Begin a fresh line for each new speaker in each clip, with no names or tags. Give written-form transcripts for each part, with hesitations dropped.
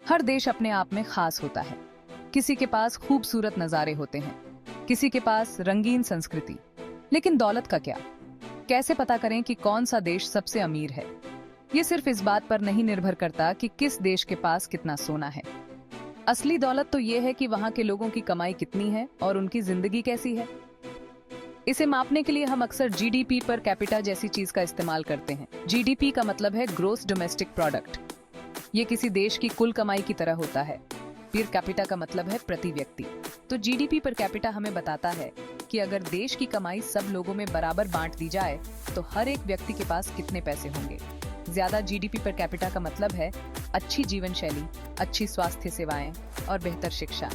हर देश अपने आप में खास होता है। किसी के पास खूबसूरत नज़ारे होते हैं, किसी के पास रंगीन संस्कृति। लेकिन दौलत का क्या? कैसे पता करें कि कौन सा देश सबसे अमीर है? ये सिर्फ इस बात पर नहीं निर्भर करता कि किस देश के पास कितना सोना है। असली दौलत तो ये है कि वहाँ के लोगों की कमाई कितनी है और उनकी जिंदगी कैसी है। इसे मापने के लिए हम अक्सर जीडीपी पर कैपिटा जैसी चीज का इस्तेमाल करते हैं। जीडीपी का मतलब है ग्रोस डोमेस्टिक प्रोडक्ट। ये किसी देश की कुल कमाई की तरह होता है। पर कैपिटा का मतलब है प्रति व्यक्ति। तो जीडीपी पर कैपिटा हमें बताता है कि अगर देश की कमाई सब लोगों में बराबर बांट दी जाए तो हर एक व्यक्ति के पास कितने पैसे होंगे। ज्यादा जीडीपी पर कैपिटा का मतलब है अच्छी जीवन शैली, अच्छी स्वास्थ्य सेवाएं और बेहतर शिक्षा।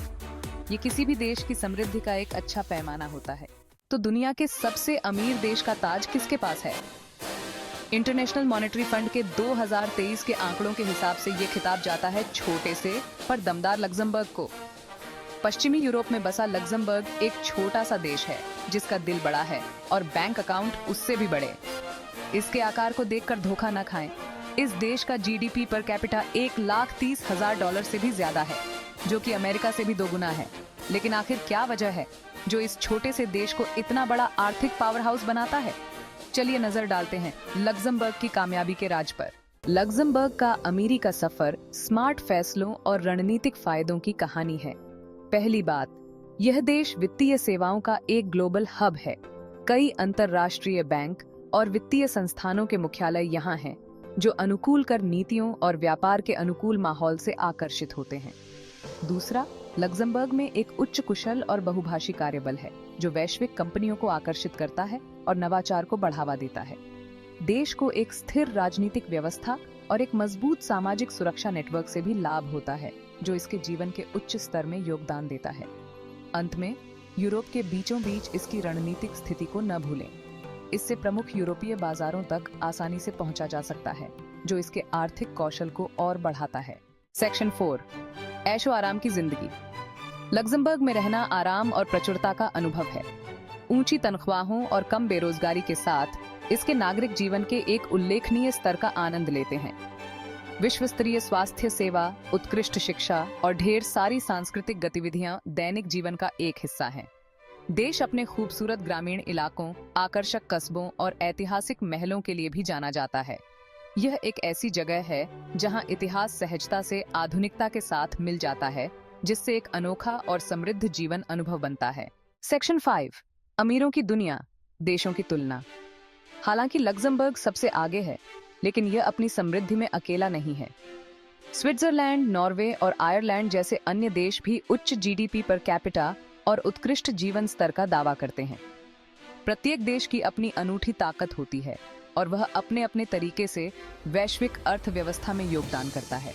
ये किसी भी देश की समृद्धि का एक अच्छा पैमाना होता है। तो दुनिया के सबसे अमीर देश का ताज किसके पास है? इंटरनेशनल मॉनेटरी फंड के 2023 के आंकड़ों के हिसाब से ये खिताब जाता है छोटे से पर दमदार लग्जमबर्ग को। पश्चिमी यूरोप में बसा लग्जमबर्ग एक छोटा सा देश है जिसका दिल बड़ा है और बैंक अकाउंट उससे भी बड़े। इसके आकार को देखकर धोखा न खाएं। इस देश का जीडीपी पर कैपिटा $1,30,000 से भी ज्यादा है, जो कि अमेरिका से भी 2 गुना है। लेकिन आखिर क्या वजह है जो इस छोटे से देश को इतना बड़ा आर्थिक पावर हाउस बनाता है? चलिए नजर डालते हैं लग्जमबर्ग की कामयाबी के राज पर। लग्जमबर्ग का अमीरी का सफर स्मार्ट फैसलों और रणनीतिक फायदों की कहानी है। पहली बात, यह देश वित्तीय सेवाओं का एक ग्लोबल हब है। कई अंतरराष्ट्रीय बैंक और वित्तीय संस्थानों के मुख्यालय यहाँ हैं, जो अनुकूल कर नीतियों और व्यापार के अनुकूल माहौल से आकर्षित होते हैं। दूसरा, लग्जमबर्ग में एक उच्च कुशल और बहुभाषी कार्यबल है, जो वैश्विक कंपनियों को आकर्षित करता है और नवाचार को बढ़ावा देता है। देश को एक स्थिर राजनीतिक व्यवस्था और एक मजबूत सामाजिक सुरक्षा नेटवर्क से भी लाभ होता है, जो इसके जीवन के उच्च स्तर में योगदान देता है। अंत में, यूरोप के बीचों बीच इसकी रणनीतिक स्थिति को न भूलें। इससे प्रमुख यूरोपीय बाजारों तक आसानी से पहुंचा जा सकता है, जो इसके आर्थिक कौशल को और बढ़ाता है। सेक्शन 4, ऐशो आराम की जिंदगी। लग्जमबर्ग में रहना आराम और प्रचुरता का अनुभव है। ऊंची तनख्वाहों और कम बेरोजगारी के साथ इसके नागरिक जीवन के एक उल्लेखनीय स्तर का आनंद लेते हैं। विश्व स्तरीय स्वास्थ्य सेवा, उत्कृष्ट शिक्षा और ढेर सारी सांस्कृतिक गतिविधियां दैनिक जीवन का एक हिस्सा हैं। देश अपने खूबसूरत ग्रामीण इलाकों, आकर्षक कस्बों और ऐतिहासिक महलों के लिए भी जाना जाता है। यह एक ऐसी जगह है जहां इतिहास सहजता से आधुनिकता के साथ मिल जाता है, जिससे एक अनोखा और समृद्ध जीवन अनुभव बनता है। सेक्शन 5, अमीरों की दुनिया, देशों की तुलना। हालांकि लग्जमबर्ग सबसे आगे है, लेकिन यह अपनी समृद्धि में अकेला नहीं है। स्विट्जरलैंड, नॉर्वे और आयरलैंड जैसे अन्य देश भी उच्च जीडीपी पर कैपिटा और उत्कृष्ट जीवन स्तर का दावा करते हैं। प्रत्येक देश की अपनी अनूठी ताकत होती है और वह अपने अपने तरीके से वैश्विक अर्थव्यवस्था में योगदान करता है।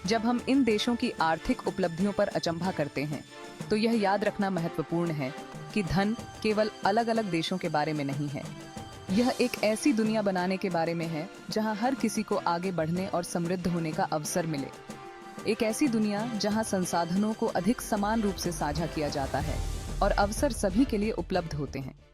जब हम इन देशों की आर्थिक उपलब्धियों पर अचंभा करते हैं, तो यह याद रखना महत्वपूर्ण है कि धन केवल अलग अलग देशों के बारे में नहीं है। यह एक ऐसी दुनिया बनाने के बारे में है जहां हर किसी को आगे बढ़ने और समृद्ध होने का अवसर मिले। एक ऐसी दुनिया जहां संसाधनों को अधिक समान रूप से साझा किया जाता है और अवसर सभी के लिए उपलब्ध होते हैं।